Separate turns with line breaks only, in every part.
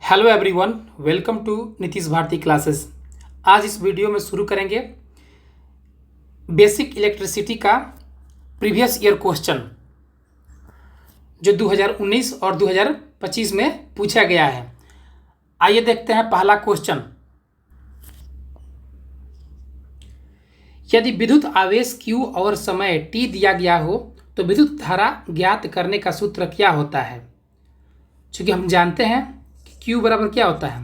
Hello everyone, welcome to Nitish Bharti classes. आज इस video में शुरू करेंगे बेसिक इलेक्ट्रिसिटी का प्रीवियस ईयर क्वेश्चन जो 2019 और 2025 में पूछा गया है। आइए देखते हैं पहला क्वेश्चन। यदि विद्युत आवेश Q और समय t दिया गया हो तो विद्युत धारा ज्ञात करने का सूत्र क्या होता है। चूँकि हम जानते हैं कि Q बराबर क्या होता है,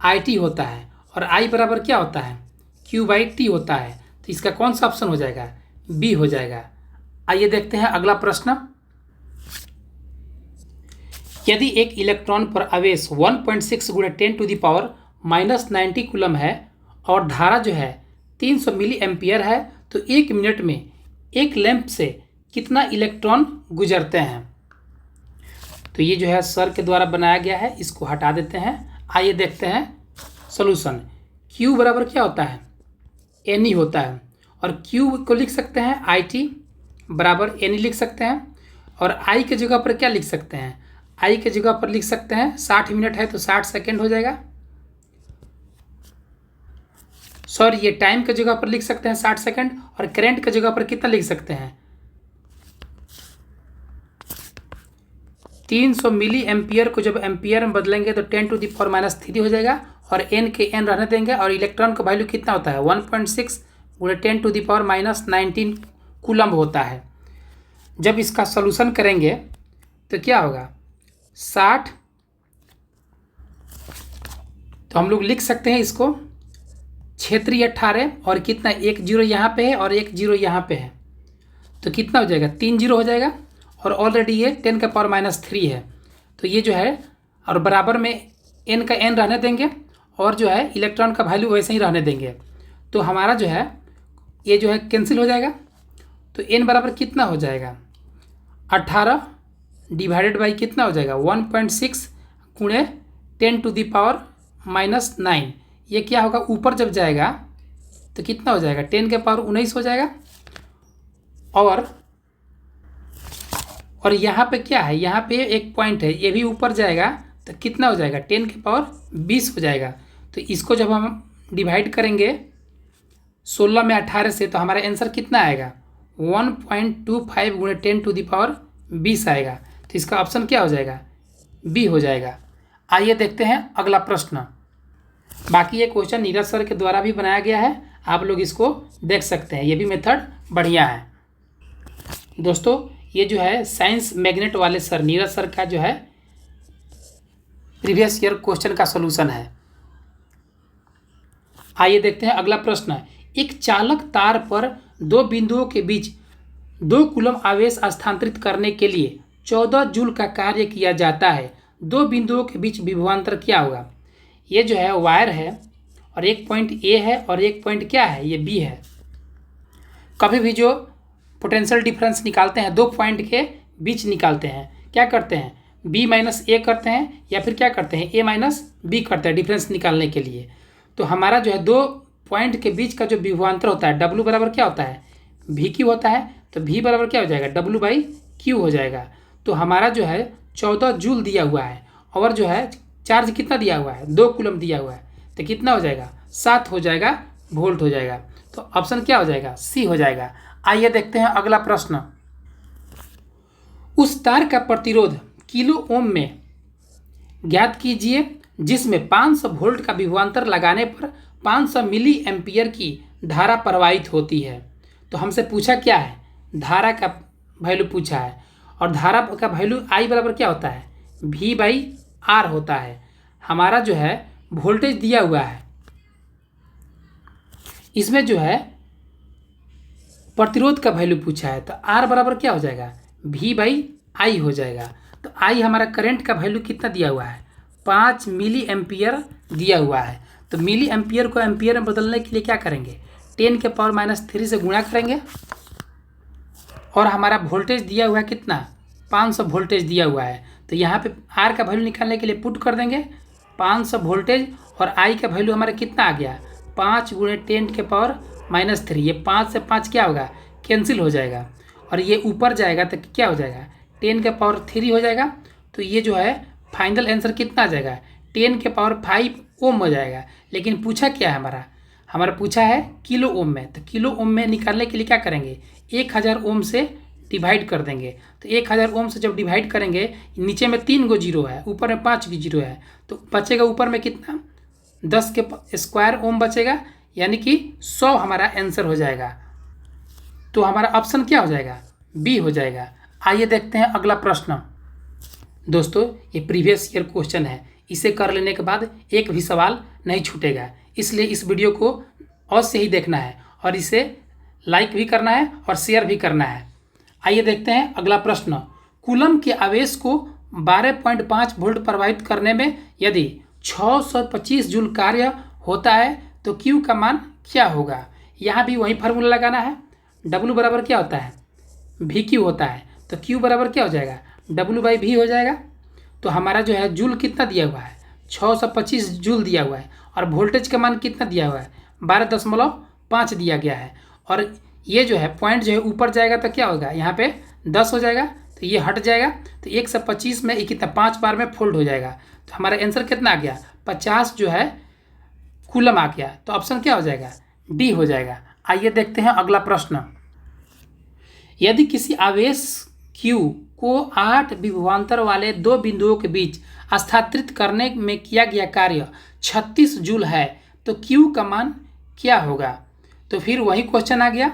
IT होता है, और I बराबर क्या होता है, Q/T होता है, तो इसका कौन सा ऑप्शन हो जाएगा, B हो जाएगा। आइए देखते हैं अगला प्रश्न। यदि एक इलेक्ट्रॉन पर आवेश 1.6 × 10 - 90 कूलम है और धारा जो है 300 मिली एम्पियर है, तो 1 मिनट में एक लैंप से कितना इलेक्ट्रॉन गुजरते हैं। तो ये जो है सर के द्वारा बनाया गया है, इसको हटा देते हैं। आइए देखते हैं सॉल्यूशन। Q बराबर क्या होता है, Ne होता है, और Q को लिख सकते हैं IT बराबर Ne लिख सकते हैं, और I के जगह पर क्या लिख सकते हैं, I के जगह पर लिख सकते हैं 60 मिनट है तो 60 सेकेंड हो जाएगा। सॉरी, ये टाइम के जगह पर लिख सकते हैं 60 सेकेंड, और करंट के जगह पर कितना लिख सकते हैं, 300 मिली एम्पियर को जब एम्पियर में बदलेंगे तो 10⁻³ हो जाएगा, और n के n रहने देंगे, और इलेक्ट्रॉन का वैल्यू कितना होता है 1.6 × 10⁻19 कूलम होता है। जब इसका सॉल्यूशन करेंगे तो क्या होगा 60, तो हम लोग लिख सकते हैं इसको क्षेत्रीय 18, और कितना 1 0 यहाँ पे है और 1 0 यहाँ पे है, तो कितना हो जाएगा 3 0 हो जाएगा, और ऑलरेडी ये 10⁻³ है, तो ये जो है, और बराबर में n का n रहने देंगे, और जो है इलेक्ट्रॉन का वैल्यू वैसे ही रहने देंगे, तो हमारा जो है ये जो है कैंसिल हो जाएगा। तो n बराबर कितना हो जाएगा 18 डिवाइडेड बाई कितना हो जाएगा 1.6 × 10⁻⁻9। ये क्या होगा, ऊपर जब जाएगा तो कितना हो जाएगा 10⁻19 हो जाएगा, और यहाँ पे क्या है, यहाँ पे एक पॉइंट है, ये भी ऊपर जाएगा तो कितना हो जाएगा 10⁻20 हो जाएगा। तो इसको जब हम डिवाइड करेंगे 16 में 18 से, तो हमारा आंसर कितना आएगा 1.25 × 10⁻20 आएगा। तो इसका ऑप्शन क्या हो जाएगा, बी हो जाएगा। आइए देखते हैं अगला प्रश्न। बाकी ये क्वेश्चन नीरज सर के द्वारा भी बनाया गया है, आप लोग इसको देख सकते हैं, ये भी मेथड बढ़िया है। दोस्तों ये जो है साइंस मैग्नेट वाले सर नीरज सर का जो है प्रीवियस ईयर क्वेश्चन का सॉल्यूशन है। आइए देखते हैं अगला प्रश्न। एक चालक तार पर दो बिंदुओं के बीच 2 कूलम आवेश स्थानांतरित करने के लिए 14 जूल का कार्य किया जाता है। दो बिंदुओं के बीच विभवांतर क्या होगा। ये जो है वायर है, और एक पॉइंट A है और एक पॉइंट क्या है, ये B है। कभी भी जो पोटेंशियल डिफरेंस निकालते हैं, 2 पॉइंट के बीच निकालते हैं, क्या करते हैं B - A करते हैं, या फिर क्या करते हैं A - B करते हैं डिफरेंस निकालने के लिए। तो हमारा जो है 2 पॉइंट के बीच का जो विभवांतर होता है W बराबर क्या होता है VQ होता है, तो V बराबर क्या हो जाएगा W/Q हो जाएगा। तो हमारा जो है 14 जूल दिया हुआ है, और जो है चार्ज कितना दिया हुआ है 2 कूलम दिया हुआ है, तो कितना हो जाएगा 7 हो जाएगा वोल्ट हो जाएगा। तो ऑप्शन क्या हो जाएगा, C हो जाएगा। आइए देखते हैं अगला प्रश्न। उस तार का प्रतिरोध किलो ओम में ज्ञात कीजिए जिसमें 500 वोल्ट का विभवांतर लगाने पर 500 मिली एम्पियर की धारा प्रवाहित होती है। तो हमसे पूछा क्या है, धारा का वैल्यू पूछा है, और धारा का वैल्यू I बराबर क्या होता है V/R होता है। हमारा जो है वोल्टेज दिया हुआ है, इसमें जो है प्रतिरोध का वैल्यू पूछा है, तो R बराबर क्या हो जाएगा V/I हो जाएगा। तो I हमारा करंट का वैल्यू कितना दिया हुआ है 5 मिली एम्पियर दिया हुआ है। तो मिली एम्पियर को एम्पियर में बदलने के लिए क्या करेंगे 10⁻³ से गुणा करेंगे, और हमारा वोल्टेज दिया हुआ है कितना 500 वोल्टेज दिया हुआ है। तो यहाँ पे R का वैल्यू निकालने के लिए पुट कर देंगे 500 वोल्टेज, और I का वैल्यू हमारा कितना आ गया 5 × 10⁻³ ये 5 से 5 क्या होगा कैंसिल हो जाएगा, और ये ऊपर जाएगा तो क्या हो जाएगा 10⁻³ हो जाएगा। तो ये जो है फाइनल आंसर कितना आ जाएगा 10⁵ ओम हो जाएगा। लेकिन पूछा क्या है हमारा पूछा है किलो ओम में। तो किलो ओम में निकालने के लिए क्या करेंगे, 1000 ओम से डिवाइड कर देंगे। तो 1000 ओम से जब डिवाइड करेंगे, नीचे में 3 गो जीरो है, ऊपर में 5 गो जीरो है, तो बचेगा ऊपर में कितना, 10 के स्क्वायर ओम बचेगा, यानी कि 100 हमारा आंसर हो जाएगा। तो हमारा ऑप्शन क्या हो जाएगा, बी हो जाएगा। आइए देखते हैं अगला प्रश्न। दोस्तों ये प्रीवियस ईयर क्वेश्चन है, इसे कर लेने के बाद एक भी सवाल नहीं छूटेगा, इसलिए इस वीडियो को और से ही देखना है और इसे लाइक भी करना है और शेयर भी करना है। आइए देखते हैं अगला प्रश्न। कूलम के आवेश को 12.5 वोल्ट प्रवाहित करने में यदि 625 जूल कार्य होता है तो क्यू का मान क्या होगा। यहाँ भी वही फार्मूला लगाना है। डब्लू बराबर क्या होता है, वी क्यू होता है, तो क्यू बराबर क्या हो जाएगा, W/V हो जाएगा। तो हमारा जो है जूल कितना दिया हुआ है, 625 जूल दिया हुआ है, और वोल्टेज का मान कितना दिया हुआ है, 12.5 दिया गया है। और ये जो है पॉइंट जो है ऊपर जाएगा तो क्या होगा, यहाँ पे 10 हो जाएगा, तो ये हट जाएगा, तो 125 में ये कितना 5 बार में फोल्ड हो जाएगा। तो हमारा आंसर कितना आ गया, 50 जो है कूलम आ गया। तो ऑप्शन क्या हो जाएगा, डी हो जाएगा। आइए देखते हैं अगला प्रश्न। यदि किसी आवेश Q को 8 विभवांतर वाले 2 बिंदुओं के बीच स्थानांतरित करने में किया गया कार्य 36 जूल है तो Q का मान क्या होगा। तो फिर वही क्वेश्चन आ गया,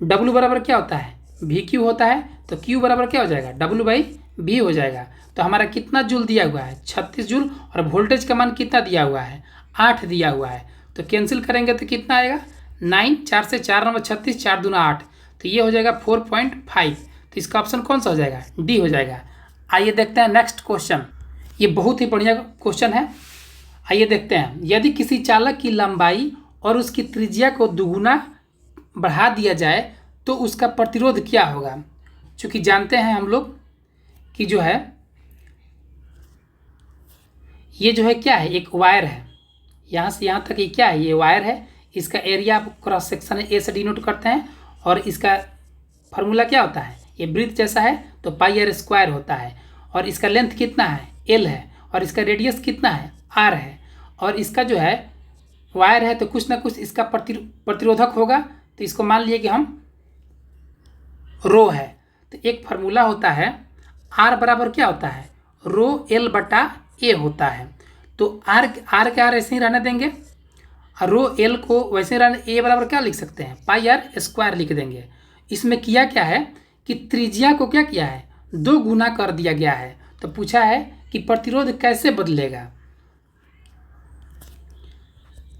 W बराबर क्या होता है, VQ होता है, तो Q बराबर क्या हो जाएगा, W/V हो जाएगा। तो हमारा कितना जूल दिया हुआ है, 36 जूल, और वोल्टेज का मान कितना दिया हुआ है, 8 दिया हुआ है। तो कैंसिल करेंगे तो कितना आएगा, 9, 4 से 4 नंबर 36, 4 दूना 8, तो ये हो जाएगा 4.5। तो इसका ऑप्शन कौन सा हो जाएगा, डी हो जाएगा। आइए देखते हैं नेक्स्ट क्वेश्चन। ये बहुत ही बढ़िया क्वेश्चन है। आइए देखते हैं, यदि किसी चालक की लंबाई और उसकी त्रिज्या को दुगुना बढ़ा दिया जाए तो उसका प्रतिरोध क्या होगा। चूँकि जानते हैं हम लोग कि जो है ये जो है क्या है, एक वायर है, यहाँ से यहाँ तक ये क्या है, ये वायर है। इसका एरिया आप क्रॉस सेक्शन ए से डिनोट करते हैं, और इसका फार्मूला क्या होता है, ये वृत्त जैसा है तो πr² होता है, और इसका लेंथ कितना है, l है, और इसका रेडियस कितना है, r है, और इसका जो है वायर है तो कुछ ना कुछ इसका प्रतिरोधक होगा। तो इसको मान लिए कि हम रो है। तो एक फार्मूला होता है, r बराबर क्या होता है, ρl/a होता है। तो r के r ऐसे ही रहने देंगे, रो l को वैसे रहने, a बराबर क्या लिख सकते हैं, πr² लिख देंगे। इसमें किया क्या है कि त्रिज्या को क्या किया है, 2 गुना कर दिया गया है। तो पूछा है कि प्रतिरोध कैसे बदलेगा।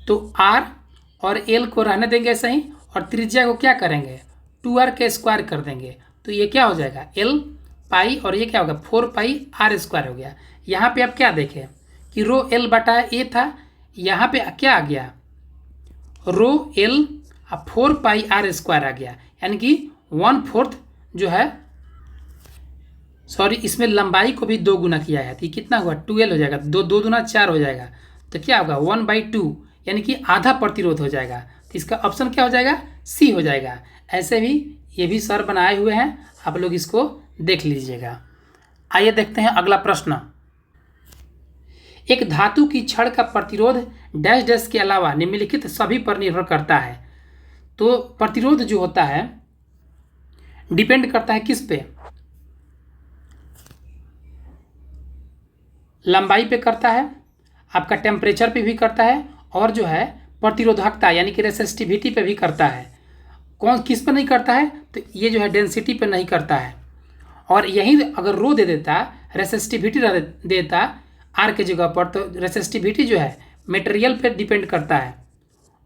तो r और l को रहने देंगे ऐसे ही, और त्रिज्या को क्या करेंगे, 2r के स्क्वायर कर देंगे। तो ये क्या हो जाएगा, l पाई, और ये क्या होगा, 4πr² हो गया। यहाँ पे आप क्या देखें कि ρl/a था, यहाँ पे क्या आ गया, ρl 4πr² आ गया, यानी कि 1/4 जो है, सॉरी इसमें लंबाई को भी 2 गुना किया है, तो ये कितना हुआ, 2l हो जाएगा, 2 दूना 4 हो जाएगा, तो क्या होगा 1/2, यानी कि आधा प्रतिरोध हो जाएगा। तो इसका ऑप्शन क्या हो जाएगा, सी हो जाएगा। ऐसे भी ये भी सर बनाए हुए हैं, आप लोग इसको देख लीजिएगा। आइए देखते हैं अगला प्रश्न। एक धातु की छड़ का प्रतिरोध डैश डैश के अलावा निम्नलिखित सभी पर निर्भर करता है। तो प्रतिरोध जो होता है डिपेंड करता है किस पे, लंबाई पे करता है, आपका टेम्परेचर पे भी करता है, और जो है प्रतिरोधकता यानी कि रेसिस्टिविटी पे भी करता है। कौन किस पे नहीं करता है, तो ये जो है डेंसिटी पे नहीं करता है। और यही अगर रो दे देता, रेसिस्टिविटी देता आर के जगह पर, तो रेसिस्टिविटी जो है मटेरियल पे डिपेंड करता है,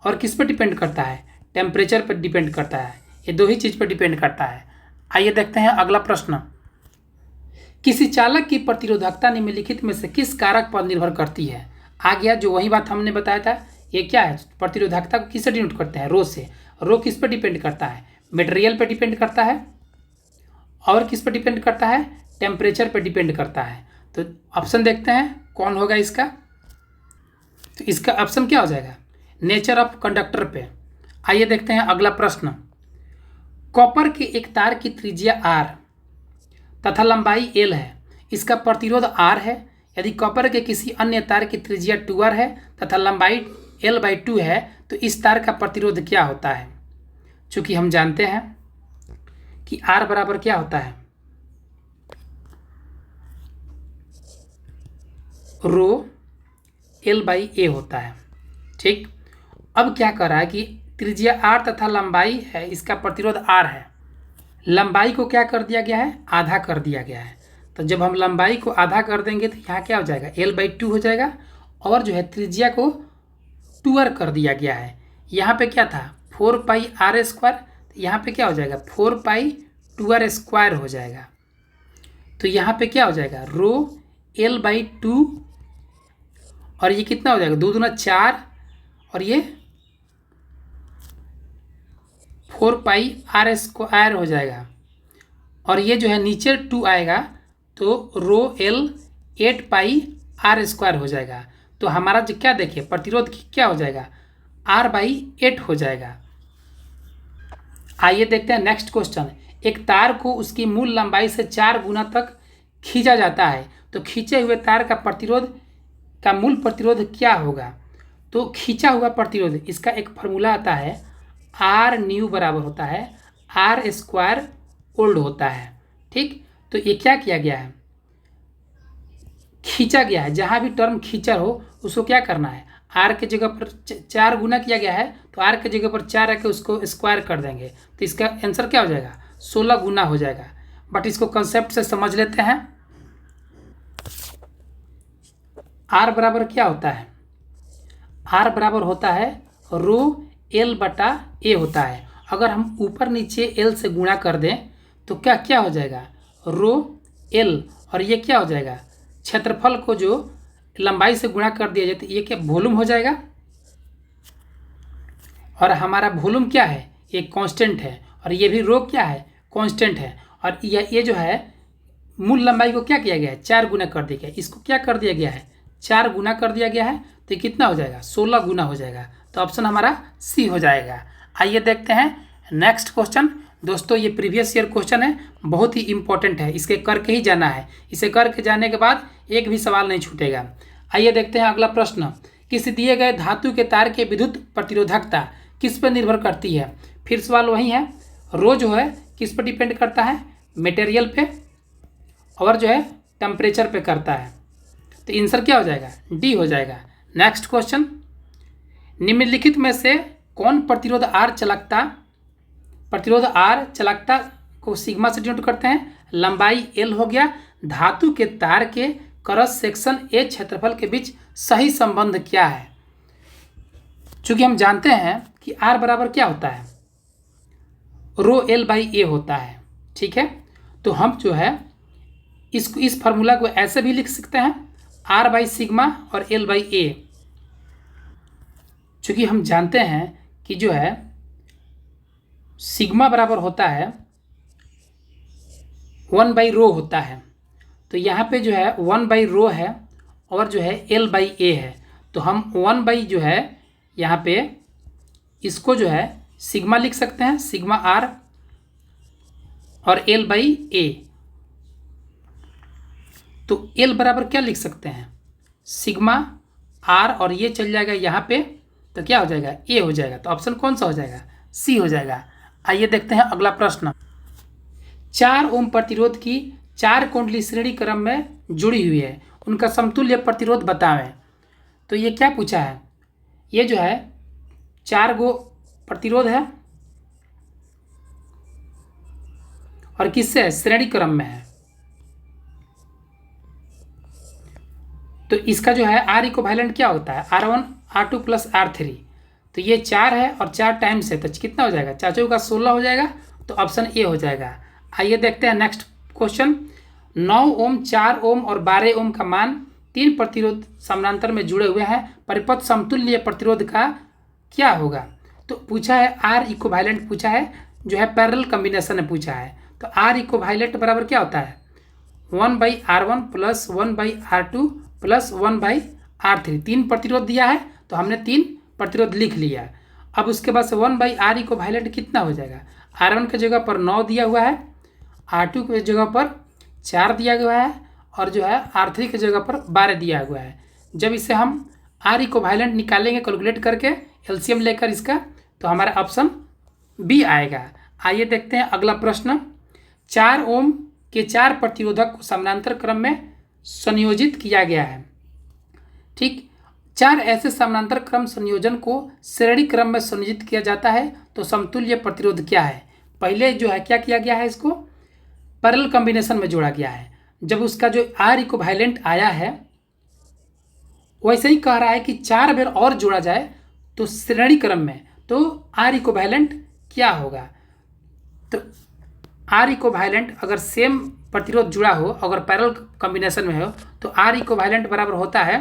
और किस पे डिपेंड करता है, टेम्परेचर पर डिपेंड करता है। ये 2 ही चीज़ पर डिपेंड करता है। आइए देखते हैं अगला प्रश्न। किसी चालक की प्रतिरोधकता निम्नलिखित में से किस कारक पर निर्भर करती है। आ गया जो वही बात हमने बताया था, ये क्या है, प्रतिरोधकता को किससे डिनोट करते हैं, रो से। रो किस पर डिपेंड करता है, मटेरियल पर डिपेंड करता है, और किस पर डिपेंड करता है, टेम्परेचर पर डिपेंड करता है। तो ऑप्शन देखते हैं कौन होगा इसका। तो इसका ऑप्शन क्या हो जाएगा, नेचर ऑफ कंडक्टर पे। आइए देखते हैं अगला प्रश्न। कॉपर के एक तार की त्रिज्या r तथा लंबाई l है। इसका प्रतिरोध R है। यदि कॉपर के किसी अन्य तार की त्रिज्या 2R है तथा लंबाई L/2 है तो इस तार का प्रतिरोध क्या होता है। चूंकि हम जानते हैं कि R बराबर क्या होता है, रो L/A होता है। ठीक, अब क्या कर रहा है कि त्रिज्या R तथा लंबाई है, इसका प्रतिरोध R है। लंबाई को क्या कर दिया गया है, आधा कर दिया गया है। तो जब हम लंबाई को आधा कर देंगे तो यहाँ क्या हो जाएगा, L/2 हो जाएगा। और जो है त्रिज्या को 2R कर दिया गया है। यहाँ पे क्या था, 4πr², यहाँ पे क्या हो जाएगा, 4π2r² हो जाएगा। तो यहाँ पे क्या हो जाएगा, रो L/2, और ये कितना हो जाएगा, 2 दूना 4, और ये 4πr² हो जाएगा। और ये जो है नीचे 2 आएगा तो रो L 8πr² हो जाएगा। तो हमारा जो क्या देखिए प्रतिरोध क्या हो जाएगा, R/8 हो जाएगा। आइए देखते हैं नेक्स्ट क्वेश्चन। एक तार को उसकी मूल लंबाई से 4 गुना तक खींचा जाता है तो खींचे हुए तार का प्रतिरोध का मूल प्रतिरोध क्या होगा। तो खींचा हुआ प्रतिरोध, इसका एक फार्मूला आता है, R न्यू बराबर होता है R² ओल्ड होता है। ठीक, तो ये क्या किया गया है, खींचा गया है। जहाँ भी टर्म खींचा हो उसको क्या करना है, R के जगह पर 4 गुना किया गया है तो R के जगह पर 4 रख के उसको स्क्वायर कर देंगे तो इसका आंसर क्या हो जाएगा, 16 गुना हो जाएगा। बट इसको कंसेप्ट से समझ लेते हैं। R बराबर क्या होता है, R बराबर होता है रो L/A होता है। अगर हम ऊपर नीचे L से गुणा कर दें तो क्या क्या हो जाएगा, रो L, और ये क्या हो जाएगा, क्षेत्रफल को जो लंबाई से गुणा कर दिया जाए तो ये क्या वॉल्यूम हो जाएगा। और हमारा वॉल्यूम क्या है, ये कांस्टेंट है, और ये भी रो क्या है, कांस्टेंट है। और ये जो है मूल लंबाई को क्या किया गया है, 4 गुना कर दिया गया है। इसको क्या कर दिया गया है, 4 गुना कर दिया गया है तो कितना हो जाएगा, 16 गुना हो जाएगा। तो ऑप्शन हमारा सी हो जाएगा। आइए देखते हैं नेक्स्ट क्वेश्चन। दोस्तों ये प्रीवियस ईयर क्वेश्चन है, बहुत ही इंपॉर्टेंट है, इसके करके ही जाना है। इसे करके जाने के बाद एक भी सवाल नहीं छूटेगा। आइए देखते हैं अगला प्रश्न। किसी दिए गए धातु के तार के विद्युत प्रतिरोधकता किस पर निर्भर करती है। फिर सवाल वही है, रो जो है किस पर डिपेंड करता है, मटेरियल पे, और जो है टेम्परेचर पे करता है। तो आंसर क्या हो जाएगा, डी हो जाएगा। नेक्स्ट क्वेश्चन, निम्नलिखित में से कौन प्रतिरोध R चालकता को सिग्मा से डिनोट करते हैं। लंबाई L हो गया, धातु के तार के क्रॉस सेक्शन A क्षेत्रफल के बीच सही संबंध क्या है। चूंकि हम जानते हैं कि R बराबर क्या होता है, रो L/A होता है। ठीक है, तो हम जो है इस फार्मूला को ऐसे भी लिख सकते हैं, R/सिग्मा और L/A। चूंकि हम जानते हैं कि जो है सिग्मा बराबर होता है 1/रो होता है। तो यहाँ पे जो है 1/रो है और जो है L/A है। तो हम 1/ जो है यहाँ पे इसको जो है सिग्मा लिख सकते हैं, सिग्मा R, और L/A। तो L बराबर क्या लिख सकते हैं, सिग्मा R, और ये चल जाएगा यहाँ पे तो क्या हो जाएगा, A हो जाएगा। तो ऑप्शन कौन सा हो जाएगा, सी हो जाएगा। आइए देखते हैं अगला प्रश्न। 4 ओम प्रतिरोध की 4 कुंडली श्रेणी क्रम में जुड़ी हुई है, उनका समतुल्य प्रतिरोध बताएं। तो ये क्या पूछा है, ये जो है 4 गो प्रतिरोध है और किससे है, श्रेणी क्रम में है। तो इसका जो है R इक्विवेलेंट क्या होता है, R1 R2 प्लस R3। तो ये 4 है और 4 टाइम्स है तो कितना हो जाएगा, 4 का 16 हो जाएगा। तो ऑप्शन ए हो जाएगा। आइए देखते हैं नेक्स्ट क्वेश्चन। 9 ओम, 4 ओम और 12 ओम का मान 3 प्रतिरोध समानांतर में जुड़े हुए हैं, परिपथ समतुल्य प्रतिरोध का क्या होगा। तो पूछा है R इक्विवेलेंट, पूछा है जो है पैरेलल कॉम्बिनेशन में पूछा है। तो R इक्विवेलेंट बराबर क्या होता है, 1/R1 plus 1/R2 plus 1/R3। 3 प्रतिरोध दिया है तो हमने 3 प्रतिरोध लिख लिया। अब उसके बाद से 1/R इक्विवेलेंट कितना हो जाएगा, R1 के जगह पर 9 दिया हुआ है, R2 के जगह पर 4 दिया गया है, और जो है R3 की जगह पर 12 दिया हुआ है। जब इसे हम R इक्विवेलेंट निकालेंगे कैलकुलेट करके एलसीएम लेकर इसका, तो हमारा ऑप्शन बी आएगा। आइए देखते हैं अगला प्रश्न। 4 ओम के 4 प्रतिरोधक को समानांतर क्रम में संयोजित किया गया है। ठीक, 4 ऐसे समानांतर क्रम संयोजन को श्रेणी क्रम में संयोजित किया जाता है, तो समतुल्य प्रतिरोध क्या है? पहले जो है क्या किया गया है, इसको पैरेलल कॉम्बिनेशन में जोड़ा गया है। जब उसका जो R इक्विवेलेंट आया है, वैसे ही कह रहा है कि 4 बार और जोड़ा जाए तो श्रेणी क्रम में, तो R इक्विवेलेंट क्या होगा? तो R इक्विवेलेंट अगर सेम प्रतिरोध जुड़ा हो, अगर पैरेलल कॉम्बिनेशन में हो, तो R इक्विवेलेंट बराबर होता है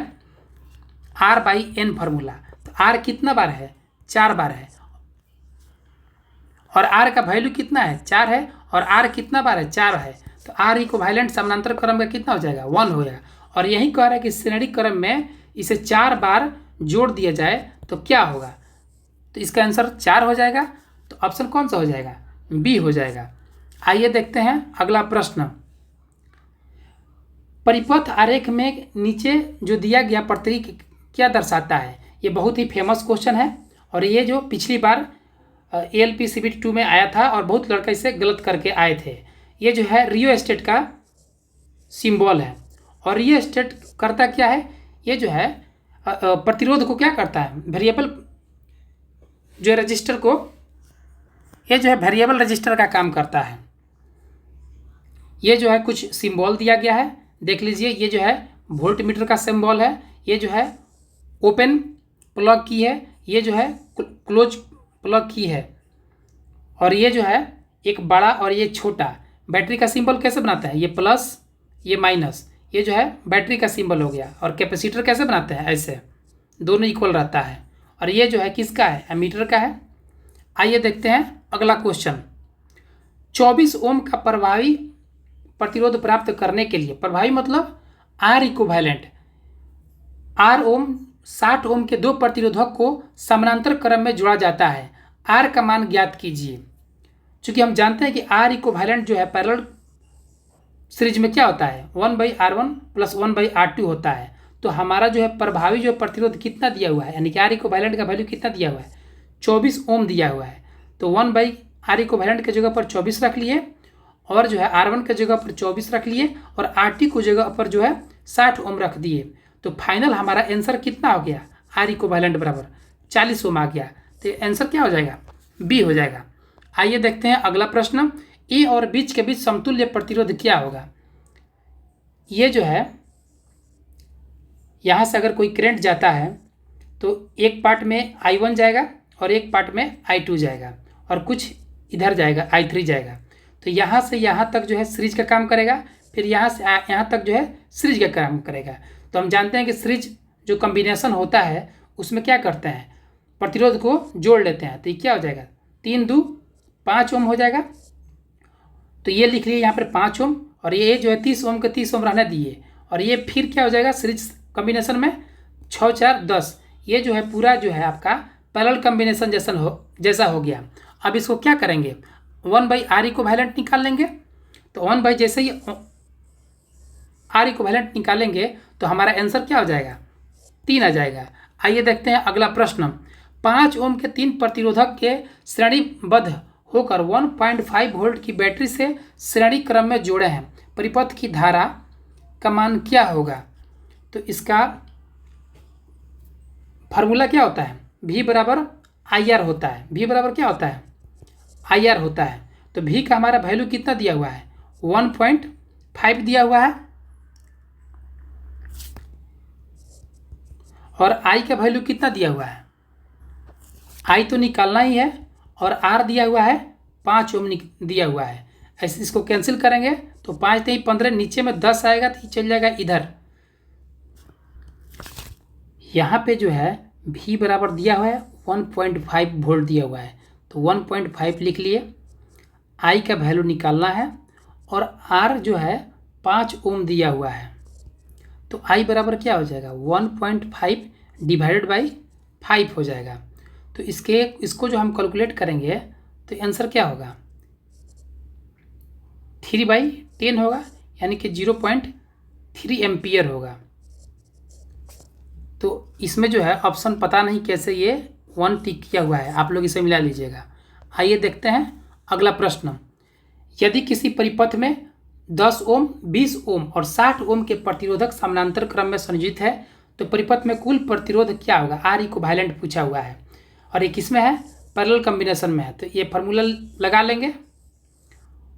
R/N फार्मूला। तो R कितना बार है? 4 बार है। और R का वैल्यू कितना है? 4 है। और R कितना बार है? 4 है। तो R इक्विवेलेंट समानांतर क्रम का कितना हो जाएगा? 1 हो जाएगा। और यही कह रहा है कि श्रेणी क्रम में इसे 4 बार जोड़ दिया जाए तो क्या होगा? तो इसका आंसर 4 हो जाएगा। तो ऑप्शन कौन सा हो जाएगा? बी हो जाएगा। आइए देखते हैं अगला प्रश्न। परिपथ आरेख में नीचे जो दिया गया प्रतीक क्या दर्शाता है? ये बहुत ही फेमस क्वेश्चन है और ये जो पिछली बार ALP CBT 2 में आया था और बहुत लड़के इसे गलत करके आए थे। ये जो है रियोस्टेट का सिंबल है। और रियोस्टेट करता क्या है? ये जो है प्रतिरोध को क्या करता है? वेरिएबल जो रजिस्टर को, ये जो है वेरिएबल रजिस्टर का काम करता है। ये जो है कुछ सिंबल दिया गया है, देख लीजिए। ये जो है वोल्ट मीटर का सिंबल है। ये जो है ओपन प्लग की है। ये जो है क्लोज प्लग की है। और ये जो है एक बड़ा और ये छोटा। बैटरी का सिंबल कैसे बनाते हैं? ये प्लस, ये माइनस। ये जो है बैटरी का सिंबल हो गया। और कैपेसिटर कैसे बनाते हैं? ऐसे दोनों इक्वल रहता है। और ये जो है किसका है? एमीटर का है। आइए देखते हैं अगला क्वेश्चन। 24 ओम का प्रभावी प्रतिरोध प्राप्त करने के लिए, प्रभावी मतलब R इक्विवेलेंट, R ओम 60 ओम के 2 प्रतिरोधक को समानांतर क्रम में जोड़ा जाता है। R का मान ज्ञात कीजिए। चूंकि हम जानते हैं कि R इक्विवेलेंट जो है पैरेलल सीरीज में क्या होता है? 1/R1 + 1/R2 होता है। तो हमारा जो है प्रभावी जो प्रतिरोध कितना दिया हुआ है, यानी कि R इक्विवेलेंट का वैल्यू कितना दिया हुआ है? 24 ओम दिया हुआ है। तो 1/R इक्विवेलेंट की जगह पर 24 रख लिए और जो है R1 की जगह पर 24 रख लिए और R2 की जगह पर जो है 60 ओम रख दिए। तो फाइनल हमारा आंसर कितना हो गया? R इक्विवेलेंट बराबर 40 ओम आ गया। तो आंसर क्या हो जाएगा? बी हो जाएगा। आइए देखते हैं अगला प्रश्न। ए और बीच के बीच समतुल्य प्रतिरोध क्या होगा? ये जो है यहाँ से अगर कोई करंट जाता है तो एक पार्ट में I1 जाएगा और एक पार्ट में I2 जाएगा और कुछ इधर जाएगा I3 जाएगा। तो यहाँ से यहाँ तक जो है सीरीज का काम करेगा, फिर यहाँ से यहाँ तक जो है सीरीज का काम करेगा। तो हम जानते हैं कि सीरीज जो कॉम्बिनेशन होता है उसमें क्या करते हैं? प्रतिरोध को जोड़ लेते हैं। तो ये क्या हो जाएगा? 3 2 5 ओम हो जाएगा। तो ये लिख लिए यहाँ पर 5 ओम और ये जो है 30 ओम के 30 ओम रहने दिए। और ये फिर क्या हो जाएगा? सीरीज कॉम्बिनेशन में 6 4 10। ये जो है पूरा जो है आपका पैरेलल कॉम्बिनेशन जैसा हो गया। अब इसको क्या करेंगे? 1/R इक्विवेलेंट निकाल लेंगे। तो 1/ जैसे ही R इक्विवेलेंट निकालेंगे तो हमारा आंसर क्या हो जाएगा? 3 आ जाएगा। आइए देखते हैं अगला प्रश्न। 5 ओम के 3 प्रतिरोधक के श्रेणीबद्ध होकर 1.5 वोल्ट की बैटरी से श्रेणी क्रम में जोड़े हैं। परिपथ की धारा का मान क्या होगा? तो इसका फार्मूला क्या होता है? V बराबर IR होता है। V बराबर क्या होता है? IR होता है। तो V का हमारा वैल्यू कितना दिया हुआ है? 1.5 दिया हुआ है। और I का वैल्यू कितना दिया हुआ है? I तो निकालना ही है और R दिया हुआ है 5 ओम दिया हुआ है। ऐसे इसको कैंसिल करेंगे तो 5 3 15, नीचे में 10 आएगा तो चल जाएगा इधर। यहाँ पे जो है V बराबर दिया हुआ है 1.5 वोल्ट दिया हुआ है। तो 1.5 लिख लिए। I का वैल्यू निकालना है और R जो है 5 ओम दिया हुआ है। तो I बराबर क्या हो जाएगा? 1.5 डिवाइडेड बाई 5 हो जाएगा। तो इसको जो हम कैलकुलेट करेंगे तो आंसर क्या होगा? 3/10 होगा, यानी कि 0.3 3 एम्पियर होगा। तो इसमें जो है ऑप्शन पता नहीं कैसे ये 1 टिक किया हुआ है, आप लोग इसे मिला लीजिएगा। आइए देखते हैं अगला प्रश्न। यदि किसी परिपथ में 10 ओम, 20 ओम और 60 ओम के प्रतिरोधक समानांतर क्रम में संयोजित है तो परिपथ में कुल प्रतिरोध क्या होगा? आर इक्विवेलेंट पूछा हुआ है और ये किसमें है? पैरेलल कॉम्बिनेशन में है। तो ये फार्मूला लगा लेंगे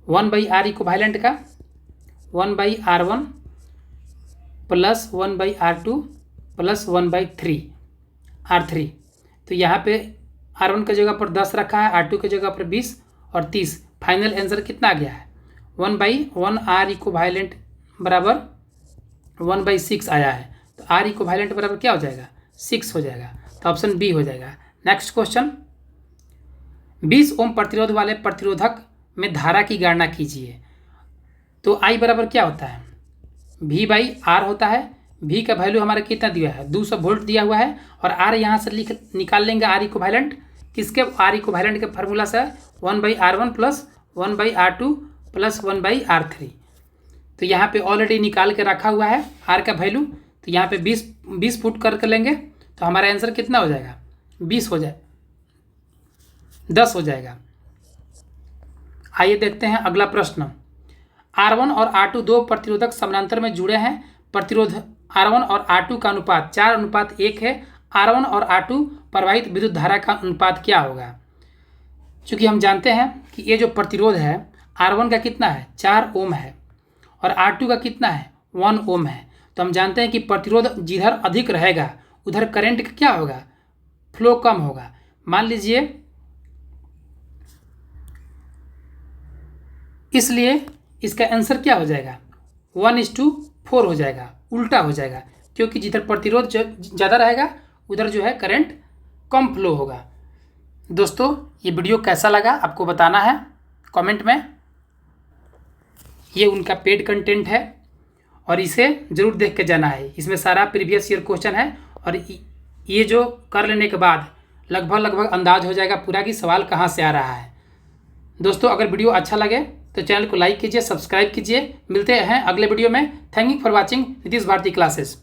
1/R इक्विवेलेंट का 1/R1 plus 1/R2 plus 1/3 R3। तो यहाँ पे R1 की जगह पर 10 रखा है, R2 की जगह पर 20 और 30। फाइनल आंसर कितना आ गया है? 1/1 R इक्विवेलेंट बराबर 1/6 आया है। तो R इक्विवेलेंट बराबर क्या हो जाएगा? 6 हो जाएगा। तो ऑप्शन बी हो जाएगा। नेक्स्ट क्वेश्चन, 20 ओम प्रतिरोध वाले प्रतिरोधक में धारा की गणना कीजिए। तो I बराबर क्या होता है? V/R होता है। V का वैल्यू हमारा कितना दिया है? 200 वोल्ट दिया हुआ है और R यहाँ से निकाल लेंगे R इक्विवेलेंट। किसके? R इक्विवेलेंट के फार्मूला से 1/R1 plus 1/R2 plus 1/R3। तो यहाँ पे ऑलरेडी निकाल के रखा हुआ है R का वैल्यू। तो यहाँ पे 20 पुट करके लेंगे तो हमारा आंसर कितना हो जाएगा? 10 हो जाएगा। आइए देखते हैं अगला प्रश्न। R1 और R2 दो प्रतिरोधक समानांतर में जुड़े हैं। प्रतिरोध R1 और R2 का अनुपात 4:1 है। R1 और R2 प्रवाहित विद्युत धारा का अनुपात क्या होगा? चूँकि हम जानते हैं कि ये जो प्रतिरोध है R1 का कितना है? 4 ओम है और R2 का कितना है? 1 ओम है। तो हम जानते हैं कि प्रतिरोध जिधर अधिक रहेगा उधर करंट का क्या होगा? फ्लो कम होगा। मान लीजिए, इसलिए इसका आंसर क्या हो जाएगा? 1:4 हो जाएगा, उल्टा हो जाएगा, क्योंकि जिधर प्रतिरोध ज़्यादा रहेगा उधर जो है करंट कम फ्लो होगा। दोस्तों, ये वीडियो कैसा लगा आपको बताना है कमेंट में। ये उनका पेड कंटेंट है और इसे ज़रूर देख के जाना है। इसमें सारा प्रीवियस ईयर क्वेश्चन है और ये जो कर लेने के बाद लगभग अंदाज हो जाएगा पूरा कि सवाल कहाँ से आ रहा है। दोस्तों, अगर वीडियो अच्छा लगे तो चैनल को लाइक कीजिए, सब्सक्राइब कीजिए। मिलते हैं अगले वीडियो में। Thank you for watching Nitish Bharti classes.